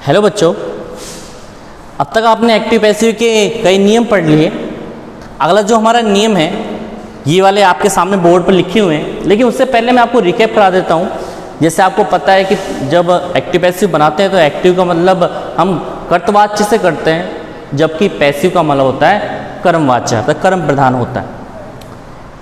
Hello बच्चों, अब तक आपने एक्टिव पैसिव के कई नियम पढ़ लिए। अगला जो हमारा नियम है ये वाले आपके सामने बोर्ड पर लिखे हुए हैं, लेकिन उससे पहले मैं आपको रिकैप करा देता हूँ। जैसे आपको पता है कि जब एक्टिव पैसिव बनाते हैं तो एक्टिव का मतलब हम कर्तवाच्य से करते हैं, जबकि पैसिव का मतलब होता है कर्मवाच्य, अर्थात कर्म प्रधान होता है।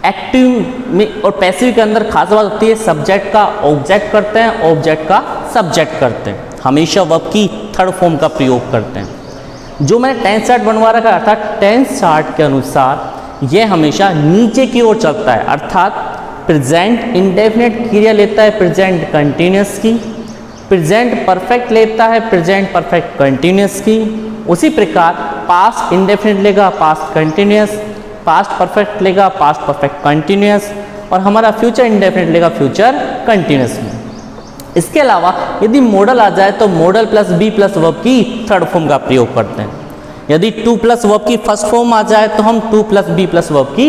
एक्टिव में और पैसिव के अंदर खास बात होती है सब्जेक्ट का ऑब्जेक्ट करते हैं, ऑब्जेक्ट का सब्जेक्ट करते हैं, हमेशा वर्ब की थर्ड फॉर्म का प्रयोग करते हैं। जो मैंने टेंस चार्ट बनवा रखा है, अर्थात टेंस चार्ट के अनुसार ये हमेशा नीचे की ओर चलता है, अर्थात प्रेजेंट इंडेफिनिट क्रिया लेता है प्रेजेंट कंटिन्यूअस की, प्रेजेंट परफेक्ट लेता है प्रेजेंट परफेक्ट कंटिन्यूअस की, उसी प्रकार पास्ट इंडेफिनिट लेगा पास्ट कंटिन्यूअस, पास्ट परफेक्ट लेगा पास्ट परफेक्ट कंटिन्यूअस, और हमारा फ्यूचर इंडेफिनिट लेगा फ्यूचर कंटिन्यूअस में। इसके अलावा यदि मॉडल आ जाए तो modal plus be plus verb की थर्ड फॉर्म का प्रयोग करते हैं। यदि टू प्लस वर्ब की फर्स्ट फॉर्म आ जाए तो हम to plus be plus verb की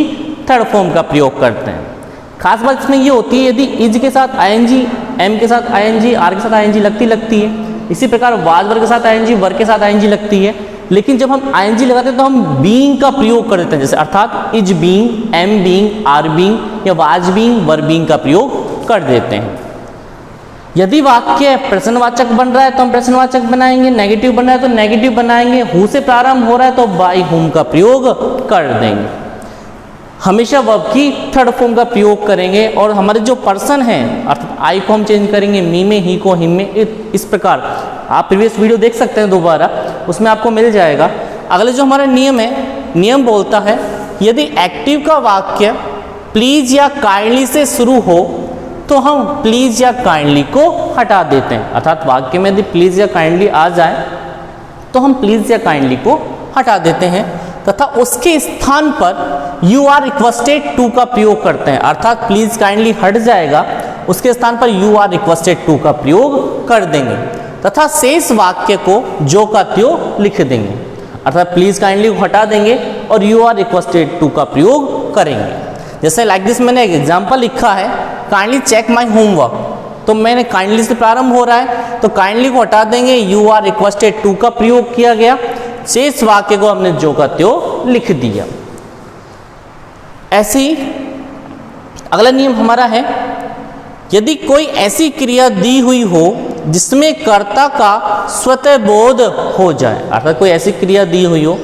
थर्ड फॉर्म का प्रयोग करते हैं। खास बात इसमें ये होती है यदि इज के साथ आईएनजी, एम के साथ आईएनजी, आर के साथ आईएनजी लगती है, इसी प्रकार वाज वर्ग के साथ आईएनजी, वर्ग के साथ आईएनजी लगती है, लेकिन जब हम आईएनजी लगाते हैं तो हम बीइंग का प्रयोग कर देते हैं, जैसे अर्थात is being, am being, are being या वाज बीइंग, वर बीइंग का प्रयोग कर देते हैं। यदि वाक्य प्रश्नवाचक बन रहा है तो हम प्रश्नवाचक बनाएंगे, नेगेटिव बन रहा है तो नेगेटिव बनाएंगे, हु से प्रारंभ हो रहा है तो बाई हुम का प्रयोग कर देंगे। हमेशा वर्ब की थर्ड फॉर्म का प्रयोग करेंगे, और हमारे जो पर्सन हैं अर्थात आई को हम चेंज करेंगे मी में, ही को हिम में, इस प्रकार आप प्रीवियस वीडियो देख सकते हैं दोबारा, उसमें आपको मिल जाएगा। अगले जो हमारा नियम है, नियम बोलता है यदि एक्टिव का वाक्य प्लीज या काइंडली से शुरू हो तो हम प्लीज या काइंडली को हटा देते हैं, अर्थात वाक्य में यदि प्लीज या काइंडली आ जाए तो हम प्लीज या काइंडली को हटा देते हैं, तथा उसके स्थान पर यू आर रिक्वेस्टेड टू का प्रयोग करते हैं, अर्थात प्लीज काइंडली हट जाएगा, उसके स्थान पर यू आर रिक्वेस्टेड टू का प्रयोग कर देंगे, तथा शेष वाक्य को जो का त्यों लिख देंगे, अर्थात प्लीज काइंडली को हटा देंगे और यू आर रिक्वेस्टेड टू का प्रयोग करेंगे। जैसे लाइक दिस मैंने एक एग्जाम्पल लिखा है, काइंडली चेक माई होमवर्क, तो मैंने काइंडली से प्रारंभ हो रहा है तो काइंडली को हटा देंगे, यू आर रिक्वेस्टेड टू का प्रयोग किया गया, शेष वाक्य को हमने जो का त्यों लिख दिया। ऐसे ही अगला नियम हमारा है यदि कोई ऐसी क्रिया दी हुई हो जिसमें कर्ता का स्वतः बोध हो जाए, अर्थात कोई ऐसी क्रिया दी हुई हो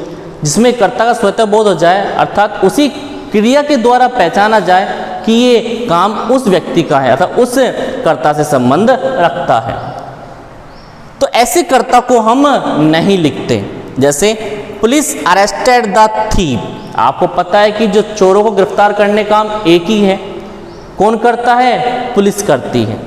जिसमें कर्ता का स्वतः बोध हो जाए, अर्थात उसी क्रिया के द्वारा पहचाना जाए कि ये काम उस व्यक्ति का है, अर्थात उस कर्ता से संबंध रखता है, तो ऐसे कर्ता को हम नहीं लिखते। जैसे पुलिस अरेस्टेड द थीफ, आपको पता है कि जो चोरों को गिरफ्तार करने का काम एक ही है, कौन करता है? पुलिस करती है,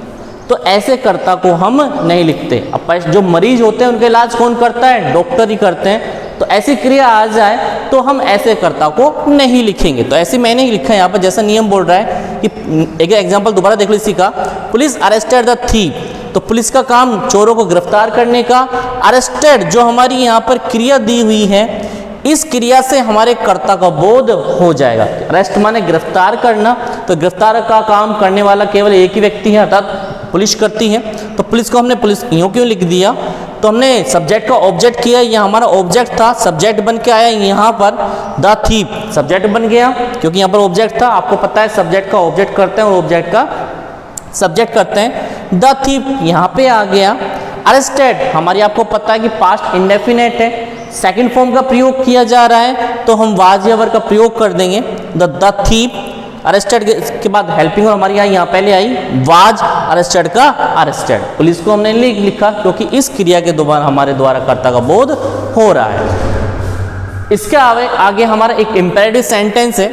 तो ऐसे कर्ता को हम नहीं लिखते। अब जो मरीज होते हैं उनका इलाज कौन करता है? डॉक्टर ही करते हैं, तो ऐसी क्रिया आ जाए तो हम ऐसे कर्ता को नहीं लिखेंगे। तो ऐसे मैंने ही लिखा है यहाँ पर, जैसा नियम बोल रहा है कि एक एग्जांपल दोबारा देख लो इसी का, पुलिस अरेस्टेड द थीफ, तो पुलिस का काम चोरों को गिरफ्तार करने का, अरेस्टेड जो हमारी यहाँ पर क्रिया दी हुई है, इस क्रिया से हमारे कर्ता का बोध हो जाएगा। अरेस्ट माने गिरफ्तार करना, तो गिरफ्तार का काम करने वाला केवल एक ही व्यक्ति है, अर्थात पुलिस करती है, तो पुलिस को हमने पुलिस यूँ क्यों लिख दिया? तो हमने सब्जेक्ट का ऑब्जेक्ट किया, यह हमारा ऑब्जेक्ट था, सब्जेक्ट बन के आया यहाँ पर द थीफ, सब्जेक्ट बन गया क्योंकि यहाँ पर ऑब्जेक्ट था। आपको पता है सब्जेक्ट का ऑब्जेक्ट करते हैं और ऑब्जेक्ट का सब्जेक्ट करते हैं। द थीफ यहाँ पे आ गया। अरेस्टेड हमारी आपको पता है कि पास्ट इंडेफिनेट है, सेकंड फॉर्म का प्रयोग किया जा रहा है, तो हम वाज या वर का प्रयोग कर देंगे। द थीफ अरेस्टेड के बाद हेल्पिंग और हमारी यहाँ पहले आई वाज, अरेस्टेड का अरेस्टेड, पुलिस को हमने लिखा क्योंकि इस क्रिया के द्वारा हमारे द्वारा कर्ता का बोध हो रहा है। इसके आगे हमारा एक इम्पेरेटिव सेंटेंस है।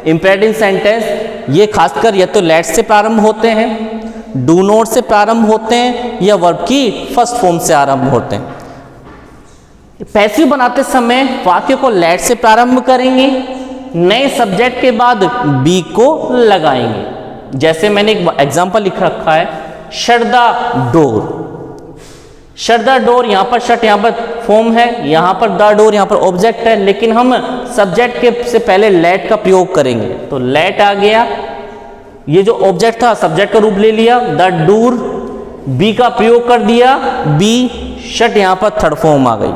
इम्पेरेटिव सेंटेंस ये खासकर या तो लेट से प्रारंभ होते हैं, डू नॉट से प्रारंभ होते हैं, या वर्ब की फर्स्ट फॉर्म से आरंभ होते हैं। पैसिव बनाते समय वाक्य को लेट से प्रारंभ करेंगे, नए सब्जेक्ट के बाद बी को लगाएंगे। जैसे मैंने एक एग्जांपल लिख रखा है, shut the door, shut the door, यहाँ पर शट यहाँ पर फॉर्म है, यहाँ पर द डोर यहाँ पर ऑब्जेक्ट है, लेकिन हम सब्जेक्ट के से पहले लेट का प्रयोग करेंगे, तो लेट आ गया, ये जो ऑब्जेक्ट था सब्जेक्ट का रूप ले लिया, द डोर, बी का प्रयोग कर दिया, बी शट यहाँ पर थर्ड फॉर्म आ गई।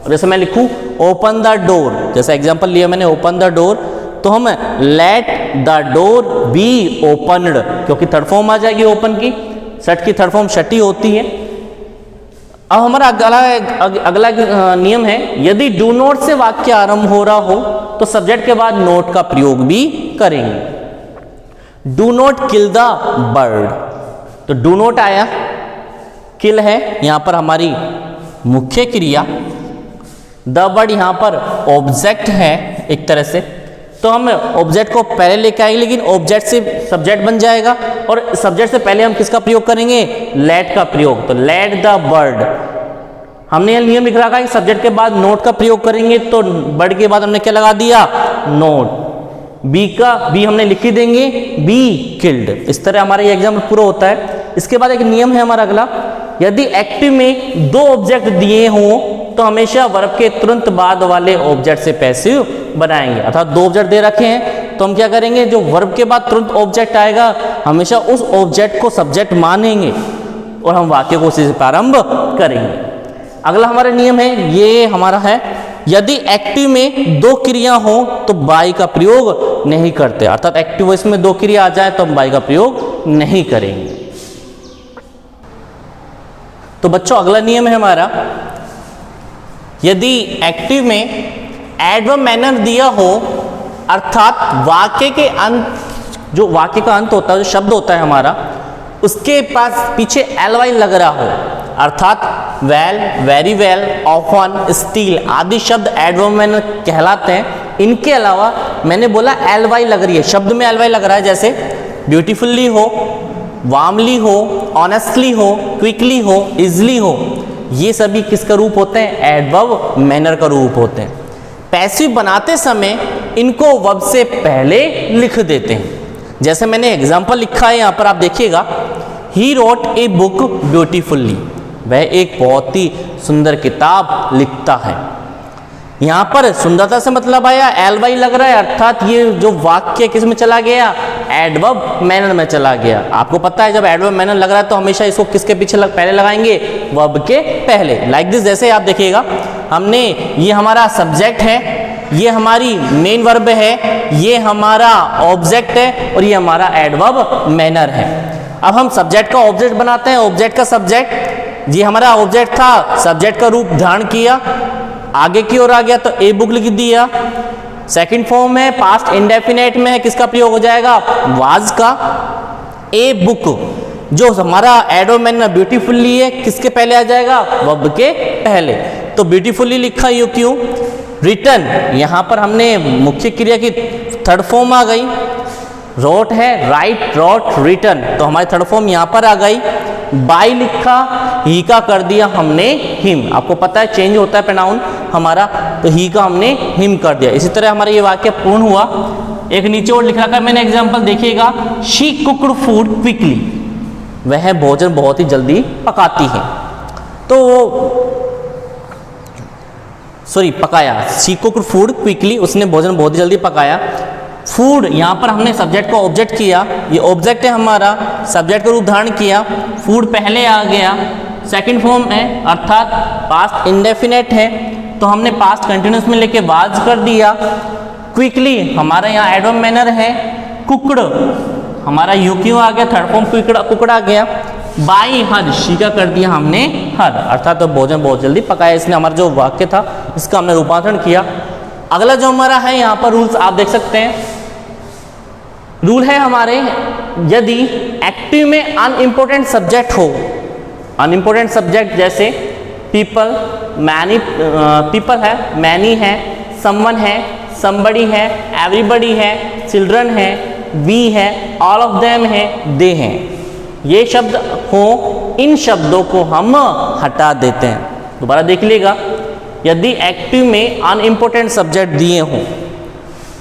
जैसे मैं लिखूं ओपन द डोर, जैसे एग्जांपल लिया मैंने ओपन द डोर, तो हम let the door B opened, क्योंकि थर्ड फॉर्म आ जाएगी ओपन की, शट की थर्ड फॉर्म शटी होती है। अब हमारा अगला नियम है, यदि डू नॉट से वाक्य आरंभ हो रहा हो तो सब्जेक्ट के बाद नोट का प्रयोग भी करेंगे। Do not kill the bird, तो डू नॉट आया, किल है यहां पर हमारी मुख्य क्रिया, द बर्ड यहां पर ऑब्जेक्ट है एक तरह से, तो हम ऑब्जेक्ट को पहले लेके आएंगे, लेकिन ऑब्जेक्ट से सब्जेक्ट बन जाएगा और सब्जेक्ट से पहले हम किसका प्रयोग करेंगे, लेट का प्रयोग। तो लेट द बर्ड, हमने यह नियम लिख रखा है कि सब्जेक्ट के बाद नोट का प्रयोग करेंगे, तो बर्ड के बाद हमने क्या लगा दिया, नोट। बी हमने लिख ही देंगे, बी किल्ड। इस तरह हमारा ये एग्जाम्पल पूरा होता है। इसके बाद एक नियम है हमारा अगला, यदि एक्टिव में दो ऑब्जेक्ट दिए हों तो हमेशा वर्ब के तुरंत बाद वाले ऑब्जेक्ट से पैसिव बनाएंगे। अर्थात दो ऑब्जेक्ट दे रखे हैं तो हम क्या करेंगे, जो वर्ब के बाद तुरंत ऑब्जेक्ट आएगा हमेशा उस ऑब्जेक्ट को सब्जेक्ट मानेंगे और हम वाक्य को उसी से प्रारंभ करेंगे। अगला हमारा नियम है, ये हमारा है, यदि एक्टिव में दो क्रिया हो तो बाई का प्रयोग नहीं करते। अर्थात एक्टिव वॉइस में दो क्रिया आ जाए तो हम बाई का प्रयोग नहीं करेंगे। तो बच्चों अगला नियम है हमारा, यदि एक्टिव में एडवर्ब मैनर दिया हो, अर्थात वाक्य के अंत, जो वाक्य का अंत होता है, जो शब्द होता है हमारा, उसके पास पीछे एल लग रहा हो, अर्थात well, very well, often, steel आदि शब्द एडवर्ब मैनर कहलाते हैं। इनके अलावा मैंने बोला एल लग रही है, शब्द में एल लग रहा है, जैसे ब्यूटीफुल्ली हो, वार्मली हो, ऑनेस्टली हो, क्विकली हो, इजली हो, ये सभी किसका रूप होते हैं, एडवर्ब मैनर का रूप होते हैं। पैसिव बनाते समय इनको वर्ब से पहले लिख देते हैं। जैसे मैंने एग्जांपल लिखा है यहाँ पर, आप देखिएगा, he wrote a book beautifully, वह एक बहुत ही सुंदर किताब लिखता है। यहाँ पर सुंदरता से मतलब आया एल लग रहा है, अर्थात ये जो वाक्य किस में चला गया, एडवर्ब मैनर में चला गया। आपको पता है जब एडवर्ब मैनर लग रहा है तो हमेशा इसको किसके पीछे पहले लगाएंगे, वर्ब के पहले। लाइक दिस, जैसे आप देखिएगा, हमने ये हमारा सब्जेक्ट है, ये हमारी मेन वर्ब है, ये हमारा ऑब्जेक्ट है और ये हमारा एडवर्ब मैनर है। अब हम सब्जेक्ट का ऑब्जेक्ट बनाते हैं, ऑब्जेक्ट का सब्जेक्ट, ये हमारा ऑब्जेक्ट था, सब्जेक्ट का रूप धारण किया, आगे की ओर आ गया तो ए बुक लिख दिया। सेकंड फॉर्म है, पास्ट इंडेफिनेट में है, किसका प्रयोग हो जाएगा, वाज का। ए बुक जो हमारा एडवर्ब मैनर ब्यूटीफुल्ली है, किसके पहले आ जाएगा, वर्ब के पहले। तो ब्यूटीफुल्ली लिखा यू क्यों, रिटन, यहाँ पर हमने मुख्य क्रिया की थर्ड फॉर्म आ गई, रोट है, राइट, रोट, रिटन, तो हमारी थर्ड फॉर्म यहाँ पर आ गई। बाई लिखा, ही का कर दिया हमने हिम, आपको पता है चेंज होता है प्रोनाउन हमारा, तो ही का हमने हिम कर दिया। इसी तरह हमारा ये वाक्य पूर्ण हुआ। एक नीचे और लिख रखा है मैंने एग्जांपल, देखिएगा, शी कुक्ड फूड क्विकली, वह भोजन बहुत ही जल्दी पकाती है। तो पकाया, शी कुक्ड फूड क्विकली, उसने भोजन बहुत ही जल्दी पकाया। फूड, यहाँ पर हमने सब्जेक्ट को ऑब्जेक्ट किया, ये ऑब्जेक्ट है हमारा, सब्जेक्ट का रूप धारण किया, फूड पहले आ गया, सेकंड फॉर्म है, अर्थात पास्ट इंडेफिनेट है, तो हमने पास्ट कंटिन्यूस में लेके वाज कर दिया। क्विकली हमारा यहाँ एडवर्ब मैनर है। कुकड़ हमारा यू क्यों आ गया, थर्ड फॉर्म कुकड़ आ गया। बाई हर, शी का कर दिया हमने हर, अर्थात तो भोजन बहुत जल्दी पकाया, इसने हमारा जो वाक्य था इसका हमने रूपांतरण किया। अगला जो हमारा है यहाँ पर रूल्स आप देख सकते हैं, रूल है हमारे, यदि एक्टिव में अनइम्पोर्टेंट सब्जेक्ट हो, अनइम्पोर्टेंट सब्जेक्ट जैसे पीपल, मैनी, पीपल है, मैनी है, समवन है, समबडी है, एवरीबडी है, चिल्ड्रन है, वी है, ऑल ऑफ देम है, दे हैं, ये शब्द हो, इन शब्दों को हम हटा देते हैं। दोबारा देख लीजिएगा, यदि एक्टिव में अनइम्पोर्टेंट सब्जेक्ट दिए हों,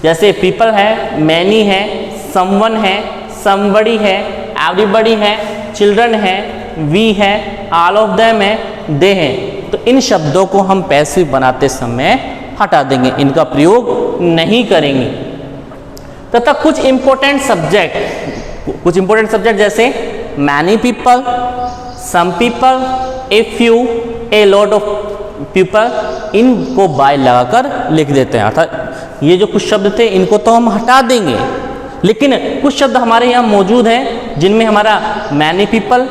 जैसे पीपल है, मैनी है, समवन है, समबडी है, एवरीबडी है, चिल्ड्रन है, वी है, ऑल ऑफ देम है, दे हैं, तो इन शब्दों को हम पैसिव बनाते समय हटा देंगे, इनका प्रयोग नहीं करेंगे। तथा कुछ इंपॉर्टेंट सब्जेक्ट जैसे many people, some people, a few, a lot of people, इनको बाय लगाकर लिख देते हैं। अर्थात ये जो कुछ शब्द थे इनको तो हम हटा देंगे, लेकिन कुछ शब्द हमारे यहाँ मौजूद हैं जिनमें हमारा many people,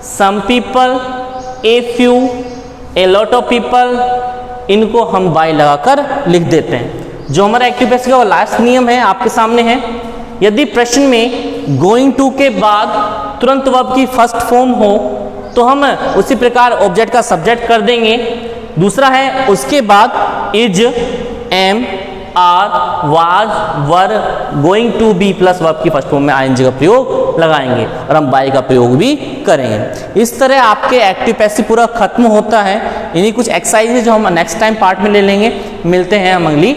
some people, a few, a lot of people, इनको हम बाय लगाकर लिख देते हैं। जो हमारा एक्टिव पैसिव का लास्ट नियम है आपके सामने है। यदि प्रश्न में गोइंग टू के बाद तुरंत वर्ब की फर्स्ट फॉर्म हो तो हम उसी प्रकार ऑब्जेक्ट का सब्जेक्ट कर देंगे। दूसरा है उसके बाद is, am, are, was, were, going to be plus verb की फर्स्ट फॉर्म में आईएनजी का प्रयोग लगाएंगे और हम बाय का प्रयोग भी करेंगे। इस तरह आपके एक्टिव पैसिव पूरा खत्म होता है। इन्हीं कुछ एक्सरसाइज जो हम नेक्स्ट टाइम पार्ट में ले लेंगे। मिलते हैं हम अगली